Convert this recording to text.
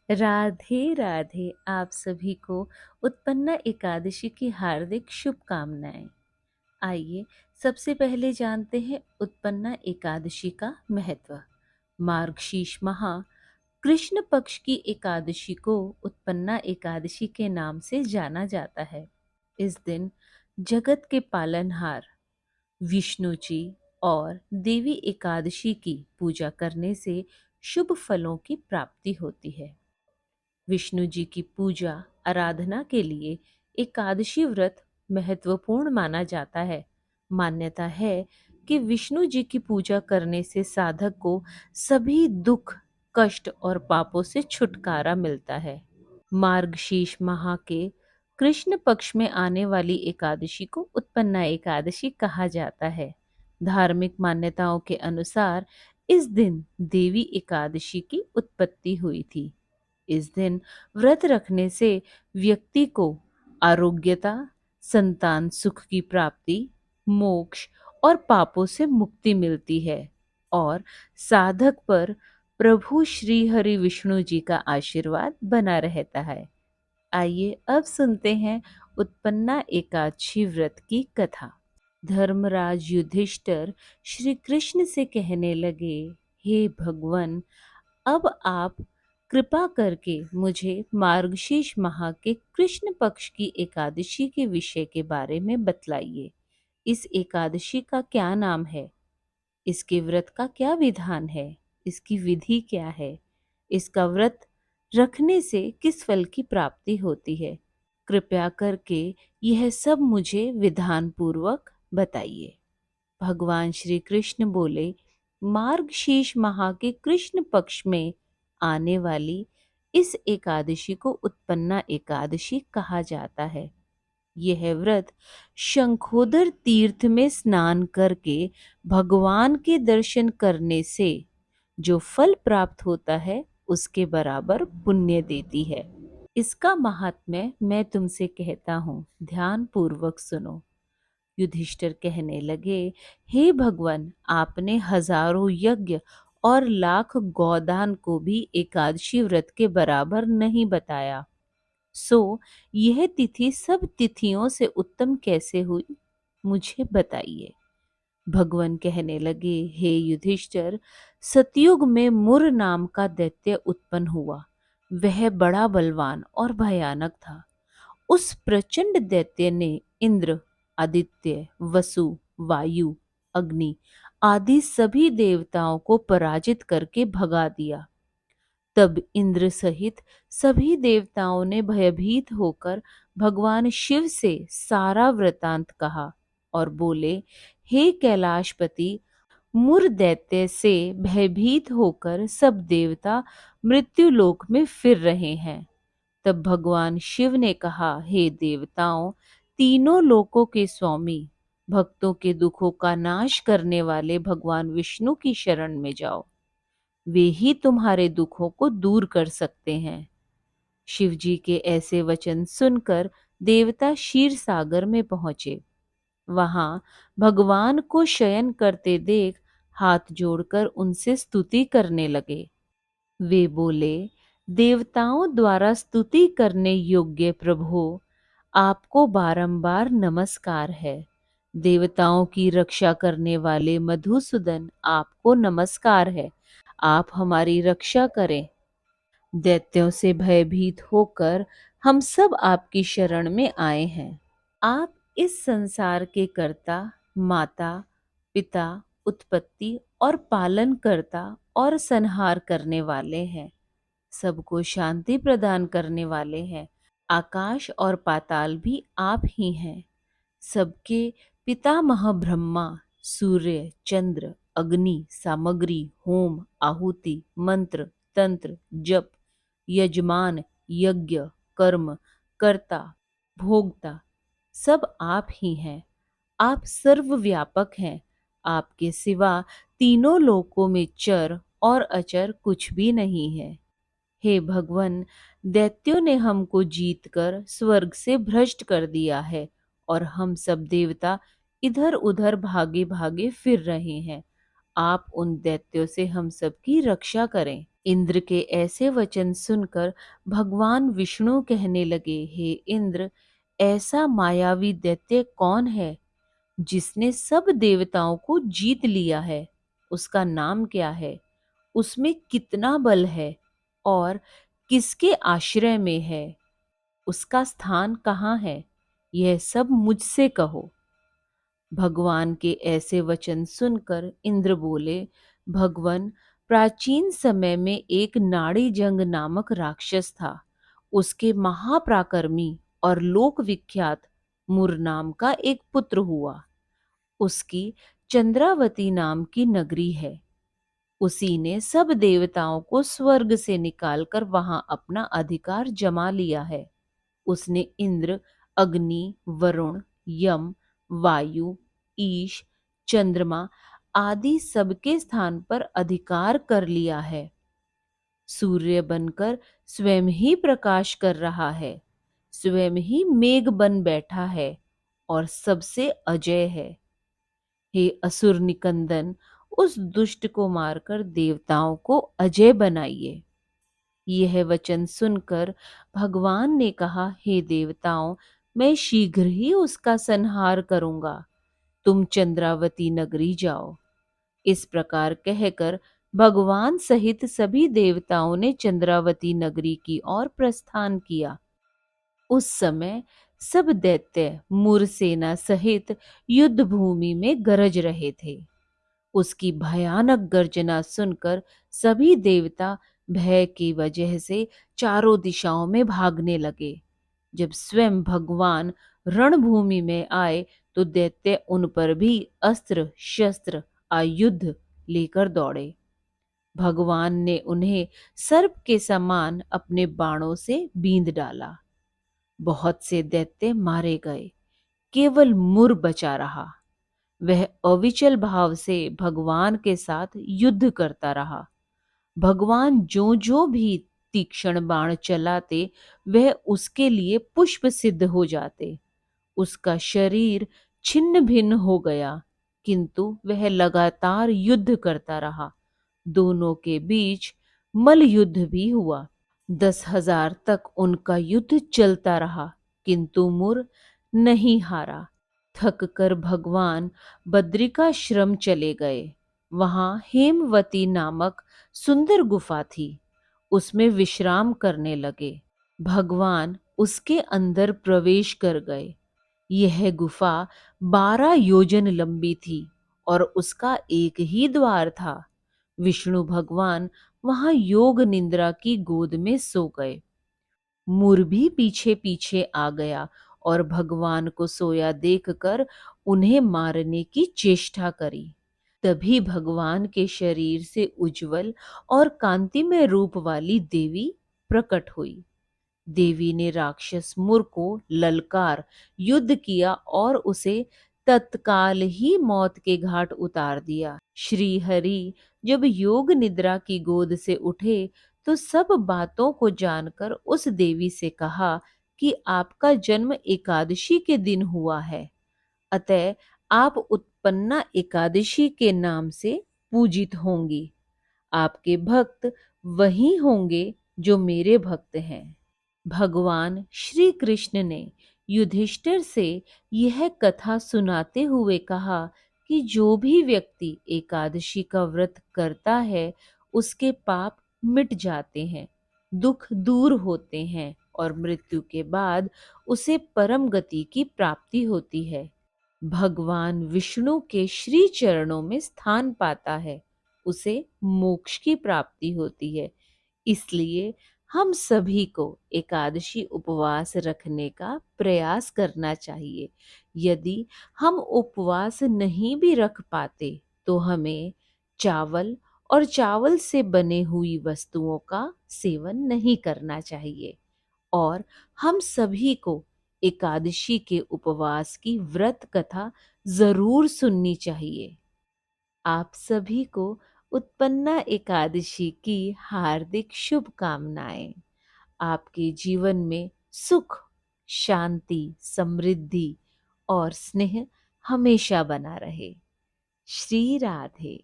राधे राधे। आप सभी को उत्पन्ना एकादशी की हार्दिक शुभकामनाएं। आइए सबसे पहले जानते हैं उत्पन्ना एकादशी का महत्व। मार्गशीर्ष माह कृष्ण पक्ष की एकादशी को उत्पन्ना एकादशी के नाम से जाना जाता है। इस दिन जगत के पालनहार विष्णु जी और देवी एकादशी की पूजा करने से शुभ फलों की प्राप्ति होती है। विष्णु जी की पूजा आराधना के लिए एकादशी व्रत महत्वपूर्ण माना जाता है। मान्यता है कि विष्णु जी की पूजा करने से साधक को सभी दुख, कष्ट और पापों से छुटकारा मिलता है। मार्गशीर्ष माह के कृष्ण पक्ष में आने वाली एकादशी को उत्पन्ना एकादशी कहा जाता है। धार्मिक मान्यताओं के अनुसार इस दिन देवी एकादशी की उत्पत्ति हुई थी। इस दिन व्रत रखने से व्यक्ति को आरोग्यता, संतान सुख की प्राप्ति, मोक्ष और पापों से मुक्ति मिलती है और साधक पर प्रभु श्री हरि विष्णु जी का आशीर्वाद बना रहता है। आइए अब सुनते हैं उत्पन्ना एकादशी व्रत की कथा। धर्मराज युधिष्ठिर श्री कृष्ण से कहने लगे, हे भगवान, अब आप कृपा करके मुझे मार्गशीर्ष माह के कृष्ण पक्ष की एकादशी के विषय के बारे में बतलाइए। इस एकादशी का क्या नाम है? इसके व्रत का क्या विधान है? इसकी विधि क्या है? इसका व्रत रखने से किस फल की प्राप्ति होती है? कृपया करके यह सब मुझे विधान पूर्वक बताइए। भगवान श्री कृष्ण बोले, मार्गशीर्ष माह के कृष्ण पक्ष में आने वाली इस एकादशी को उत्पन्ना एकादशी कहा जाता है। यह व्रत शंखोदर तीर्थ में स्नान करके भगवान के दर्शन करने से जो फल प्राप्त होता है उसके बराबर पुण्य देती है। इसका महात्म्य मैं तुमसे कहता हूँ, ध्यान पूर्वक सुनो। युधिष्ठिर कहने लगे, हे भगवान, आपने हजारों यज्ञ और लाख गौदान को भी एकादशी व्रत के बराबर नहीं बताया। सो यह तिथि सब तिथियों से उत्तम कैसे हुई, मुझे बताइए। भगवान कहने लगे, हे युधिष्ठिर, सतयुग में मुर नाम का दैत्य उत्पन्न हुआ। वह बड़ा बलवान और भयानक था। उस प्रचंड दैत्य ने इंद्र, आदित्य, वसु, वायु, अग्नि आदि सभी देवताओं को पराजित करके भगा दिया। तब इंद्र सहित सभी देवताओं ने भयभीत होकर भगवान शिव से सारा वृतांत कहा और बोले, हे कैलाशपति, मुर दैत्य से भयभीत होकर सब देवता मृत्युलोक में फिर रहे हैं। तब भगवान शिव ने कहा, हे देवताओं, तीनों लोकों के स्वामी, भक्तों के दुखों का नाश करने वाले भगवान विष्णु की शरण में जाओ। वे ही तुम्हारे दुखों को दूर कर सकते हैं। शिव जी के ऐसे वचन सुनकर देवता क्षीर सागर में पहुंचे। वहां भगवान को शयन करते देख हाथ जोड़कर उनसे स्तुति करने लगे। वे बोले, देवताओं द्वारा स्तुति करने योग्य प्रभु, आपको बारंबार नमस्कार है। देवताओं की रक्षा करने वाले मधुसूदन, आपको नमस्कार है। आप हमारी रक्षा करें। दैत्यों से भयभीत होकर हम सब आपकी शरण में आए हैं। आप इस संसार के कर्ता, माता, पिता, उत्पत्ति और पालन करता और संहार करने वाले हैं। सबको शांति प्रदान करने वाले हैं। आकाश और पाताल भी आप ही हैं। सबके पितामह ब्रह्मा, सूर्य, चंद्र, अग्नि, सामग्री, होम, आहुति, मंत्र, तंत्र, जप, यजमान, यज्ञ, कर्म, कर्ता, भोगता, सब आप ही हैं। आप सर्वव्यापक हैं। आपके सिवा तीनों लोकों में चर और अचर कुछ भी नहीं है। हे भगवान, दैत्यों ने हमको जीतकर स्वर्ग से भ्रष्ट कर दिया है और हम सब देवता इधर उधर भागे भागे फिर रहे हैं। आप उन दैत्यों से हम सब की रक्षा करें। इंद्र के ऐसे वचन सुनकर भगवान विष्णु कहने लगे, हे इंद्र, ऐसा मायावी दैत्य कौन है जिसने सब देवताओं को जीत लिया है? उसका नाम क्या है? उसमें कितना बल है और किसके आश्रय में है? उसका स्थान कहाँ है? यह सब मुझसे कहो। भगवान के ऐसे वचन सुनकर इंद्र बोले, भगवन, प्राचीन समय में एक नाड़ी जंग नामक राक्षस था। उसके महापराक्रमी और लोक विख्यात मुर नाम का एक पुत्र हुआ। उसकी चंद्रावती नाम की नगरी है। उसी ने सब देवताओं को स्वर्ग से निकालकर वहां अपना अधिकार जमा लिया है। उसने इंद्र, अग्नि, वरुण, यम, वायु, ईश, चंद्रमा आदि सबके स्थान पर अधिकार कर लिया है। सूर्य बनकर स्वयं ही प्रकाश कर रहा है, स्वयं ही मेघ बन बैठा है और सबसे अजय है। हे असुर निकंदन, उस दुष्ट को मारकर देवताओं को अजय बनाइए। यह वचन सुनकर भगवान ने कहा, हे देवताओं, मैं शीघ्र ही उसका संहार करूंगा। तुम चंद्रावती नगरी जाओ। इस प्रकार कहकर भगवान सहित सभी देवताओं ने चंद्रावती नगरी की ओर प्रस्थान किया। उस समय सब दैत्य मुर सेना सहित युद्ध भूमि में गरज रहे थे। उसकी भयानक गर्जना सुनकर सभी देवता भय की वजह से चारों दिशाओं में भागने लगे। जब स्वयं भगवान रणभूमि में आए तो दैत्य उन पर भी अस्त्र शस्त्र आयुध लेकर दौड़े। भगवान ने उन्हें सर्प के समान अपने बाणों से बींध डाला। बहुत से दैत्य मारे गए, केवल मुर बचा रहा। वह अविचल भाव से भगवान के साथ युद्ध करता रहा। भगवान जो जो भी तीक्ष्ण बाण चलाते वह उसके लिए पुष्प सिद्ध हो जाते। उसका शरीर छिन्न भिन्न हो गया, किंतु वह लगातार युद्ध करता रहा। दोनों के बीच मल युद्ध भी हुआ। 10,000 तक उनका युद्ध चलता रहा, किंतु मुर नहीं हारा। थक कर भगवान बद्रिकाश्रम चले गए। वहां हेमवती नामक सुंदर गुफा थी। उसमें विश्राम करने लगे। भगवान उसके अंदर प्रवेश कर गए। यह गुफा 12 योजन लंबी थी और उसका एक ही द्वार था। विष्णु भगवान वहां योग निद्रा की गोद में सो गए। मुर भी पीछे पीछे आ गया और भगवान को सोया देखकर उन्हें मारने की चेष्टा करी। तभी भगवान के शरीर से उज्जवल और कांतिमय रूप वाली देवी प्रकट हुई। देवी ने राक्षस मुर को ललकार युद्ध किया और उसे तत्काल ही मौत के घाट उतार दिया। श्री हरि जब योग निद्रा की गोद से उठे तो सब बातों को जानकर उस देवी से कहा कि आपका जन्म एकादशी के दिन हुआ है, अतः आप उत्पन्ना एकादशी के नाम से पूजित होंगी। आपके भक्त वही होंगे जो मेरे भक्त हैं। भगवान श्री कृष्ण ने युधिष्ठिर से यह कथा सुनाते हुए कहा कि जो भी व्यक्ति एकादशी का व्रत करता है उसके पाप मिट जाते हैं, दुख दूर होते हैं और मृत्यु के बाद उसे परम गति की प्राप्ति होती है। भगवान विष्णु के श्री चरणों में स्थान पाता है, उसे मोक्ष की प्राप्ति होती है। इसलिए हम सभी को एकादशी उपवास रखने का प्रयास करना चाहिए। यदि हम उपवास नहीं भी रख पाते तो हमें चावल और चावल से बने हुई वस्तुओं का सेवन नहीं करना चाहिए। और हम सभी को एकादशी के उपवास की व्रत कथा जरूर सुननी चाहिए। आप सभी को उत्पन्ना एकादशी की हार्दिक शुभकामनाएं। आपके जीवन में सुख, शांति, समृद्धि और स्नेह हमेशा बना रहे। श्री राधे।